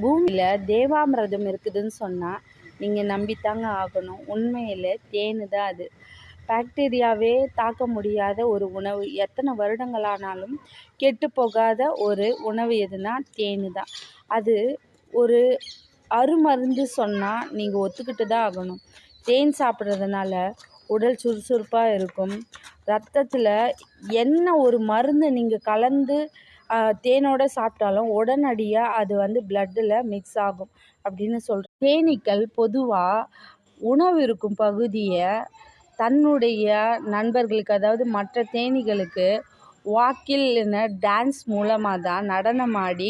பூமியில் தேவாமிர்தம் இருக்குதுன்னு சொன்னால் நீங்கள் நம்பித்தாங்க ஆகணும். உண்மையில் தேன் தான் அது. பாக்டீரியாவே தாக்க முடியாத ஒரு உணவு, எத்தனை வருடங்களானாலும் கெட்டு போகாத ஒரு உணவு எதுனா தேன் தான். அது ஒரு அருமருந்து சொன்னால் நீங்கள் ஒத்துக்கிட்டு தான் ஆகணும். தேன் சாப்பிட்றதுனால உடல் சுறுசுறுப்பாக இருக்கும். ரத்தத்தில் என்ன ஒரு மருந்து நீங்கள் கலந்து தேனோடு சாப்பிட்டாலும் உடனடியாக அது பிளட்டில் மிக்ஸ் ஆகும் அப்படின்னு சொல்கிறேன். தேனீக்கள் பொதுவாக உணவு இருக்கும் பகுதியை தன்னுடைய நண்பர்களுக்கு, அதாவது மற்ற தேனீகளுக்கு வாக்கில் டான்ஸ் மூலமாக தான் நடனமாடி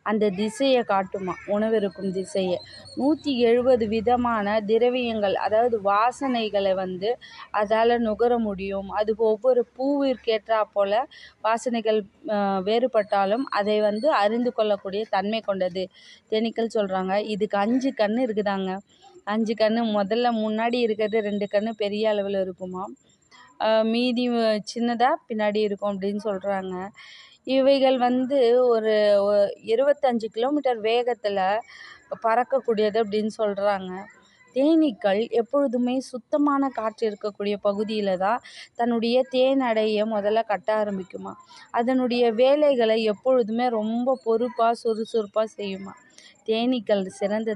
அந்த திசையை காட்டுமா, உணவு இருக்கும் திசையை. 170 விதமான திரவியங்கள், அதாவது வாசனைகளை அதால் நுகர முடியும். அது ஒவ்வொரு பூவிற்கேற்றா போல் வாசனைகள் வேறுபட்டாலும் அதை அறிந்து கொள்ளக்கூடிய தன்மை கொண்டது தேனீக்கள் சொல்கிறாங்க. இதுக்கு 5 கண் இருக்குதாங்க. 5 கண். முதல்ல முன்னாடி இருக்கிறது 2 கண் பெரிய அளவில் இருக்குமா, மீதி சின்னதாக பின்னாடி இருக்கும் அப்படின்னு சொல்கிறாங்க. இவைகள் ஒரு 25 கிலோமீட்டர் வேகத்தில் பறக்கக்கூடியது அப்படின்னு சொல்கிறாங்க. தேனீக்கள் எப்பொழுதுமே சுத்தமான காற்று இருக்கக்கூடிய பகுதியில் தான் தன்னுடைய தேனடையை முதல்ல கட்ட ஆரம்பிக்குமா. அதனுடைய வேலைகளை எப்பொழுதுமே ரொம்ப பொறுப்பாக சுறுசுறுப்பாக செய்யுமா. தேனீக்கள் சிறந்தது.